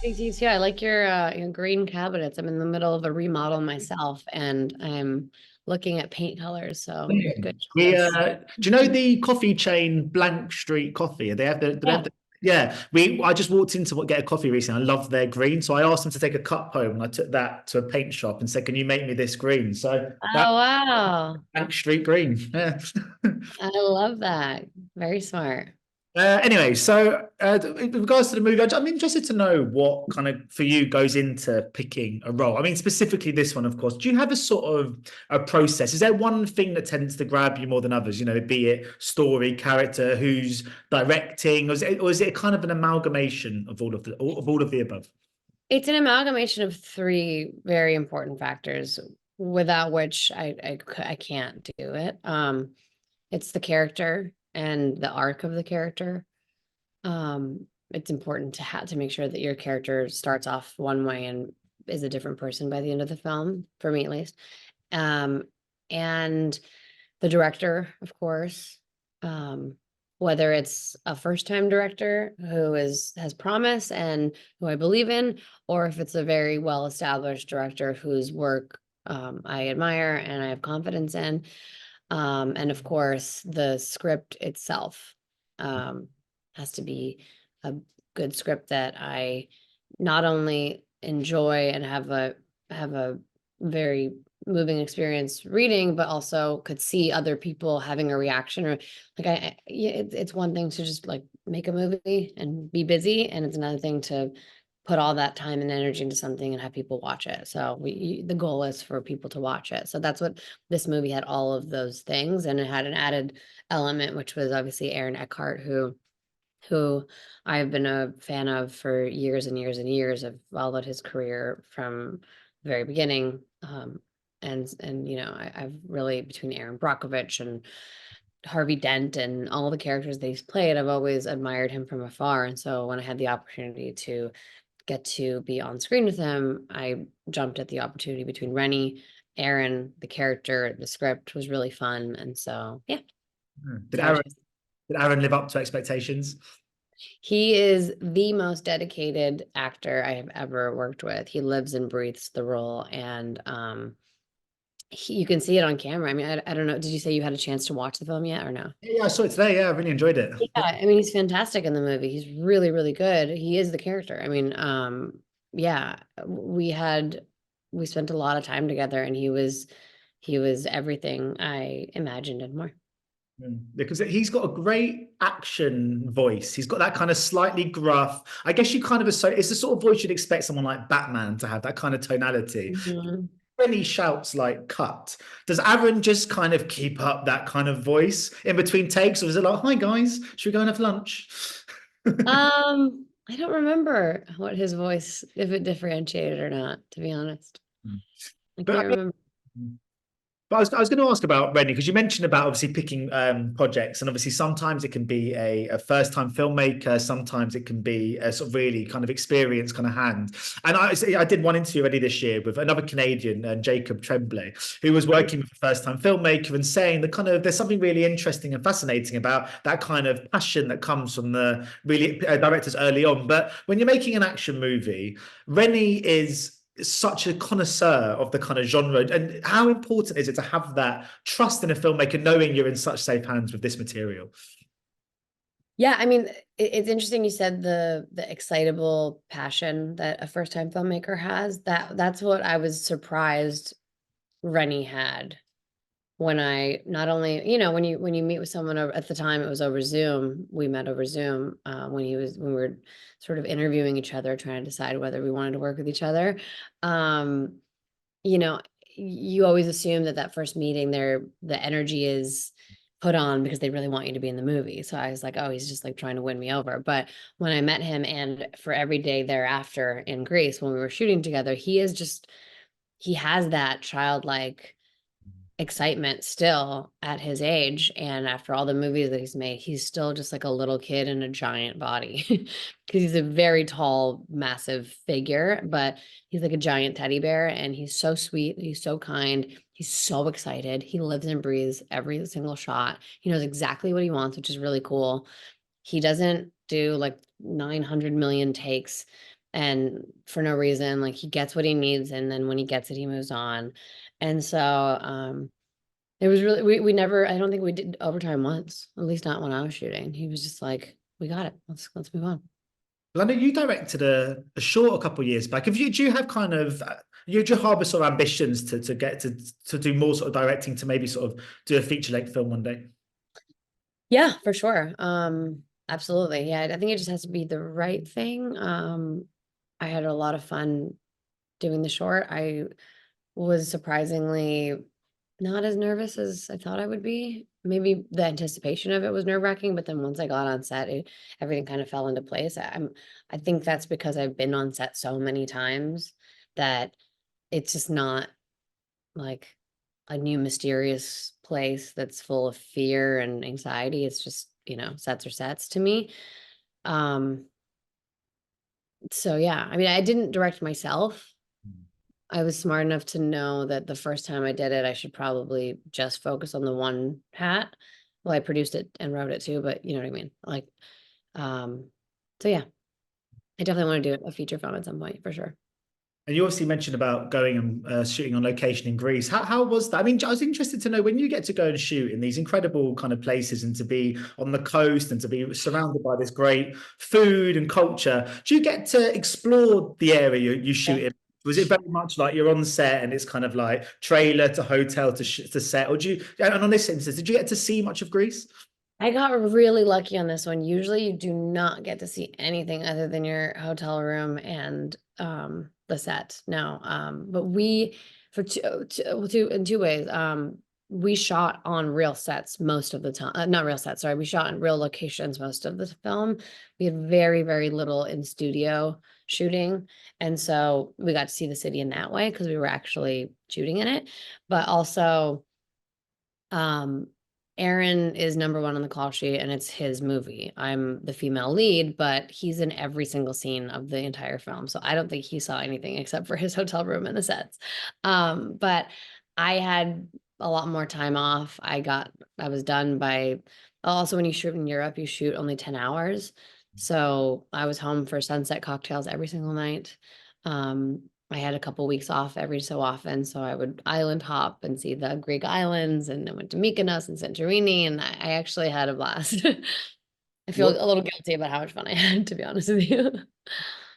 Thank you too. I like your green cabinets. I'm in the middle of a remodel myself, and I'm looking at paint colors. So good choice. Do you know the coffee chain Blank Street Coffee? They have do they Yeah. have yeah, I just walked into get a coffee recently. I love their green. So I asked them to take a cup home and I took that to a paint shop and said, can you make me this green? So that Oh wow. Blank Street green. Yeah. I love that. Very smart. Anyway, so in regards to the movie, I'm interested to know what kind of for you goes into picking a role. I mean, specifically this one, of course. Do you have a sort of a process? Is there one thing that tends to grab you more than others? You know, be it story, character, who's directing, or is it kind of an amalgamation of all of the above? It's an amalgamation of three very important factors, without which I can't do it. It's the character and the arc of the character. It's important to have to make sure that your character starts off one way and is a different person by the end of the film, for me at least. Um, and the director, of course, um, whether it's a first-time director who has promise and who I believe in, or if it's a very well-established director whose work I admire and I have confidence in. And of course, the script itself has to be a good script that I not only enjoy and have a very moving experience reading, but also could see other people having a reaction or like yeah, it's one thing to just like make a movie and be busy, and it's another thing to put all that time and energy into something and have people watch it. So the goal is for people to watch it. So that's what this movie had, all of those things, and it had an added element, which was obviously Aaron Eckhart, who I've been a fan of for years and years and years. I've followed his career from the very beginning. And I've really, between Aaron Brockovich and Harvey Dent and all the characters that he's played, I've always admired him from afar. And so when I had the opportunity to get to be on screen with him, I jumped at the opportunity between Rennie, Aaron, the character, the script was really fun. And so, yeah, Did so I Aaron chose. did Aaron live up to expectations? He is the most dedicated actor I have ever worked with. He lives and breathes the role, and you can see it on camera. I mean, I don't know. Did you say you had a chance to watch the film yet or no? Yeah, I saw it today. Yeah, I really enjoyed it. Yeah, I mean, he's fantastic in the movie. He's really, really good. He is the character. I mean, yeah, we spent a lot of time together, and he was everything I imagined and more. Because he's got a great action voice. He's got that kind of slightly gruff. I guess you kind of associate it's the sort of voice you'd expect someone like Batman to have, that kind of tonality. Mhm. When he shouts like cut, does Aaron just kind of keep up that kind of voice in between takes, or is it like, hi guys, should we go and have lunch? I don't remember what his voice, if it differentiated or not, to be honest. I But can't remember. But I was going to ask about Rennie because you mentioned about obviously picking projects, and obviously sometimes it can be a first-time filmmaker, sometimes it can be a sort of really kind of experienced kind of hand. And I did one interview already this year with another Canadian, Jacob Tremblay, who was working with a first-time filmmaker and saying that kind of there's something really interesting and fascinating about that kind of passion that comes from the really directors early on. But when you're making an action movie, Rennie is such a connoisseur of the kind of genre, and how important is it to have that trust in a filmmaker knowing you're in such safe hands with this material? Yeah, I mean, it's interesting you said the excitable passion that a first-time filmmaker has. That's what I was surprised Rennie had when I not only, when you meet with someone over, at the time it was over Zoom, we met over Zoom, when we were sort of interviewing each other, trying to decide whether we wanted to work with each other. Um, you know, you always assume that that first meeting there, the energy is put on because they really want you to be in the movie. So I was like, oh, he's just like trying to win me over. But when I met him, and for every day thereafter in Greece, when we were shooting together, he has that childlike excitement still at his age, and after all the movies that he's made, he's still just like a little kid in a giant body because he's a very tall, massive figure, but he's like a giant teddy bear, and he's so sweet, he's so kind, he's so excited, he lives and breathes every single shot, he knows exactly what he wants, which is really cool. He doesn't do like 900 million takes. and for no reason. Like, he gets what he needs, and then when he gets it, he moves on. And so it was really, we never, I don't think we did overtime once, at least not when I was shooting. He was just like, we got it. Let's move on. Well, I know you directed a short a couple of years back. Do you have kind of do you harbour sort of ambitions to get to do more sort of directing, to maybe sort of do a feature length film one day? Yeah, for sure. Absolutely. Yeah, I think it just has to be the right thing. I had a lot of fun doing the short. I was surprisingly not as nervous as I thought I would be. Maybe the anticipation of it was nerve-wracking, but then once I got on set, everything kind of fell into place. I think that's because I've been on set so many times that it's just not like a new mysterious place that's full of fear and anxiety. It's just, sets are sets to me. Um, so yeah, I mean, I didn't direct myself. I was smart enough to know that the first time I did it, I should probably just focus on the one hat. Well, I produced it and wrote it too, but you know what I mean? Like, um, so yeah, I definitely want to do a feature film at some point for sure. And you obviously mentioned about going and shooting on location in Greece. How was that? I mean, I was interested to know, when you get to go and shoot in these incredible kind of places and to be on the coast and to be surrounded by this great food and culture, do you get to explore the area you shoot Yeah. in? Was it very much like you're on set and it's kind of like trailer to hotel to set? Or and on this instance, did you get to see much of Greece? I got really lucky on this one. Usually you do not get to see anything other than your hotel room and the set. No. But we for in two ways. We shot on real sets most of the time. Not real sets, sorry. We shot in real locations most of the film. We had very, very little in studio shooting. And so we got to see the city in that way because we were actually shooting in it. But also, um, Aaron is number one on the call sheet and it's his movie. I'm the female lead, but he's in every single scene of the entire film. So I don't think he saw anything except for his hotel room and the sets. But I had a lot more time off. I was done by, also when you shoot in Europe, you shoot only 10 hours. So I was home for sunset cocktails every single night. Um, I had a couple weeks off every so often, so I would island hop and see the Greek islands, and I went to Mykonos and Santorini, and I actually had a blast. I feel What a little guilty about how much fun I had, to be honest with you.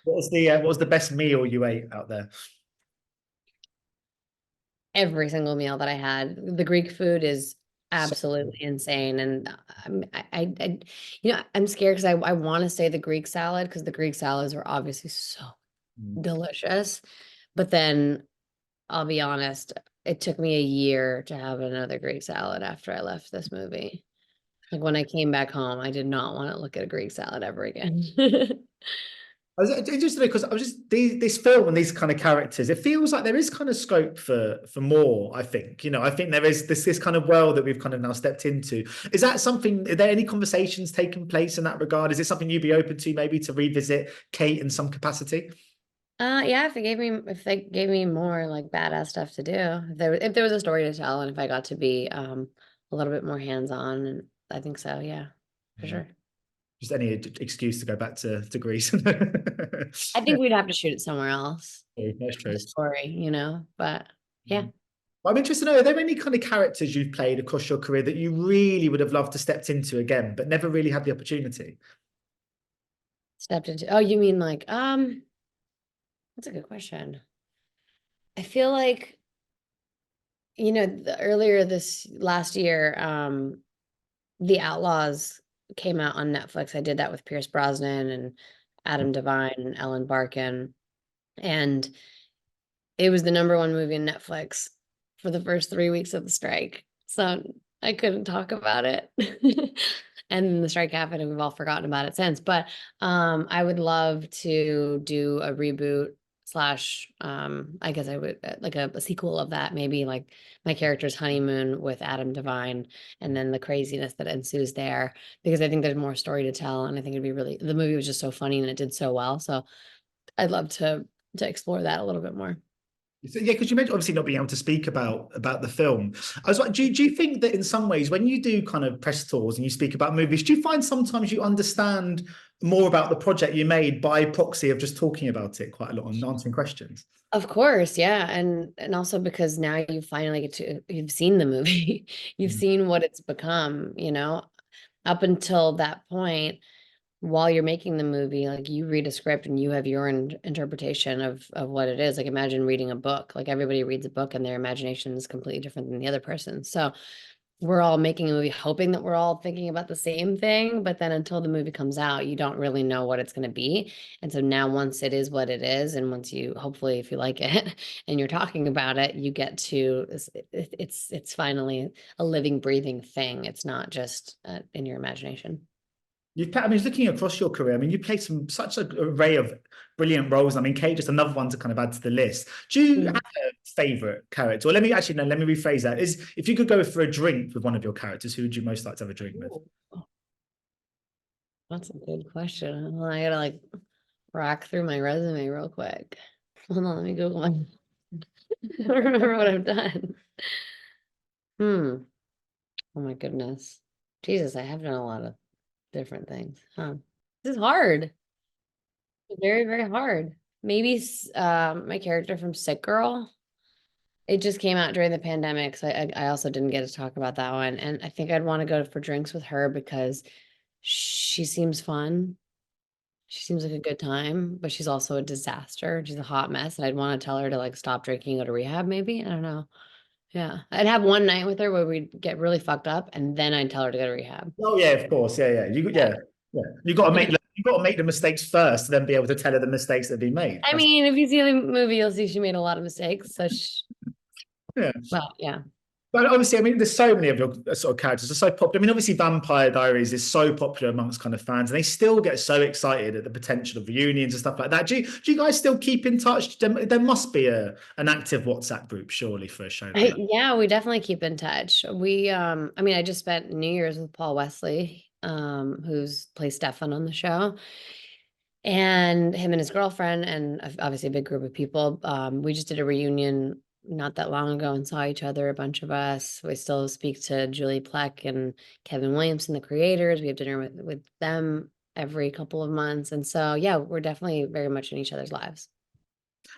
what was the best meal you ate out there? Every single meal that I had, the Greek food is So, absolutely insane, and I'm scared because I want to say the Greek salad because the Greek salads were obviously so mm. delicious, but then I'll be honest, it took me a year to have another Greek salad after I left this movie. Like when I came back home, I did not want to look at a Greek salad ever again. I was interested because I was just this film and these kind of characters. It feels like there is kind of scope for more. I think I think there is this kind of world that we've kind of now stepped into. Is that something? Are there any conversations taking place in that regard? Is it something you'd be open to maybe to revisit Kate in some capacity? Yeah, if they gave me more like badass stuff to do, if there was a story to tell, and if I got to be a little bit more hands-on, and I think so, yeah, for Yeah. sure. Just any excuse to go back to Greece. I think we'd have to shoot it somewhere else That's for the true. story, but yeah. I'm interested to know, are there any kind of characters you've played across your career that you really would have loved to stepped into again, but never really had the opportunity? Stepped into, oh, you mean like, that's a good question. I feel like, earlier this last year, The Outlaws came out on Netflix. I did that with Pierce Brosnan and Adam Devine and Ellen Barkin. And it was the number one movie on Netflix for the first 3 weeks of the strike. So I couldn't talk about it. And then the strike happened and we've all forgotten about it since. But I would love to do a reboot slash I guess I would like a sequel of that, maybe like my character's honeymoon with Adam Devine and then the craziness that ensues there, because I think there's more story to tell and I think it'd be really, the movie was just so funny and it did so well. So I'd love to explore that a little bit more. So, yeah, because you mentioned obviously not being able to speak about the film. I was like, do you think that in some ways when you do kind of press tours and you speak about movies, do you find sometimes you understand more about the project you made by proxy of just talking about it quite a lot and answering questions? Of course, yeah. And also because now you finally you've seen the movie. You've Mm. seen what it's become, up until that point, while you're making the movie, like you read a script and you have your interpretation of what it is. Like imagine reading a book. Like everybody reads a book and their imagination is completely different than the other person. So we're all making a movie hoping that we're all thinking about the same thing, but then until the movie comes out, you don't really know what it's going to be. And so now once it is what it is, and once you hopefully if you like it and you're talking about it, you get to it's finally a living, breathing thing. It's not just in your imagination. I mean, looking across your career, I mean, you played such an array of brilliant roles. I mean, Kate, just another one to kind of add to the list. Do you have a favorite character? Or let me rephrase that. Is if you could go for a drink with one of your characters, who would you most like to have a drink with? Ooh, that's a good question. Well, I gotta like rack through my resume real quick. Hold on, let me Google my I don't remember what I've done. Hmm. Oh my goodness. Jesus, I have done a lot of different things. Huh. This is hard. Very, very hard. Maybe my character from Sick Girl. It just came out during the pandemic, so I also didn't get to talk about that one. And I think I'd want to go for drinks with her because she seems fun. She seems like a good time, but she's also a disaster. She's a hot mess, and I'd want to tell her to like stop drinking, go to rehab, maybe. I don't know. Yeah. I'd have one night with her where we'd get really fucked up, and then I'd tell her to go to rehab. Oh yeah, of course, yeah. Yeah. You got to make the mistakes first, then be able to tell her the mistakes that have been made. I mean, if you see the movie, you'll see she made a lot of mistakes. So, Yeah. well, yeah. But obviously, I mean, there's so many of your sort of characters are so popular. I mean, obviously, Vampire Diaries is so popular amongst kind of fans, and they still get so excited at the potential of reunions and stuff like that. Do you guys still keep in touch? There must be an active WhatsApp group, surely, for a show like that. Yeah, we definitely keep in touch. I mean, I just spent New Year's with Paul Wesley, who's plays Stefan on the show, and him and his girlfriend, and obviously a big group of people. We just did a reunion not that long ago and saw each other, a bunch of us. We still speak to Julie Plec and Kevin Williamson, the creators. We have dinner with them every couple of months. And so, yeah, we're definitely very much in each other's lives.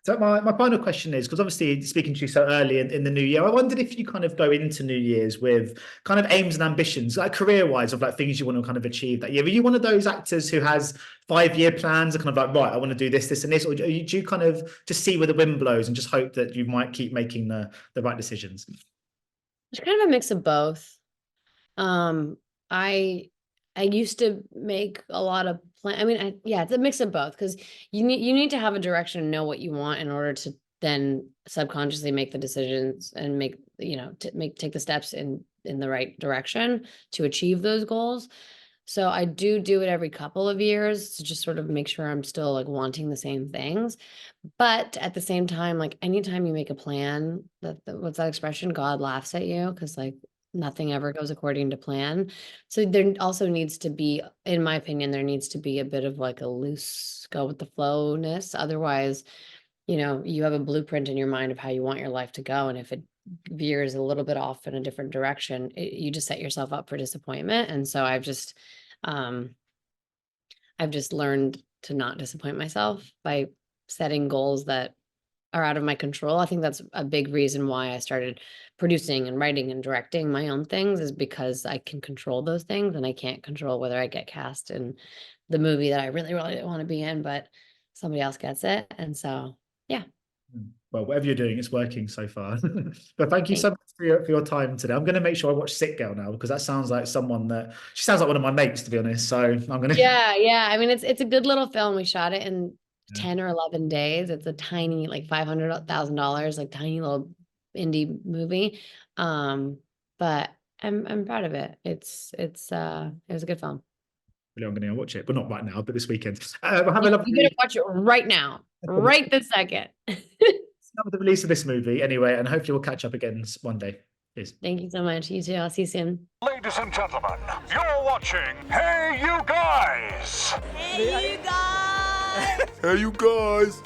So my final question is, because obviously speaking to you so early in the new year, I wondered if you kind of go into New Year's with kind of aims and ambitions, like career-wise, of like things you want to kind of achieve that year. Are you one of those actors who has 5-year plans, and kind of like, right, I want to do this, this, and this, or do you kind of just see where the wind blows and just hope that you might keep making the right decisions? It's kind of a mix of both. Um, I I used to make a lot of plan. I mean, yeah, it's a mix of both because you need to have a direction and know what you want in order to then subconsciously make the decisions and make take the steps in the right direction to achieve those goals. So I do it every couple of years to just sort of make sure I'm still like wanting the same things. But at the same time, like anytime you make a plan, what's that expression? God laughs at you because like nothing ever goes according to plan. So there also needs to be, in my opinion, there needs to be a bit of like a loose go with the flowness. Otherwise, you have a blueprint in your mind of how you want your life to go. And if it veers a little bit off in a different direction, you just set yourself up for disappointment. And so um, I've just learned to not disappoint myself by setting goals that are out of my control. I think that's a big reason why I started producing and writing and directing my own things is because I can control those things and I can't control whether I get cast in the movie that I really, really want to be in, but somebody else gets it. And so, yeah. Well, whatever you're doing, it's working so far. But thank you so Thanks. much for your time today. I'm going to make sure I watch Sick Girl now because that sounds like she sounds like one of my mates, to be honest. So I'm going to. Yeah, yeah. I mean, it's a good little film. We shot it in 10 or 11 days. It's a tiny, like $500,000, like tiny little indie movie. But I'm proud of it. It was a good film. Really, I'm going to watch it, but not right now, but this weekend. Have a You lovely. better watch it right now, right this second. With the release of this movie, anyway, and hopefully we'll catch up again one day. Cheers. Thank you so much. You too. I'll see you soon. Ladies and gentlemen, you're watching Hey You Guys! Hey, you guys! Hey you guys!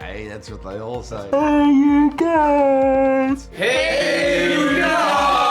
Hey, that's what they all say. Hey, you guys! Hey, you guys!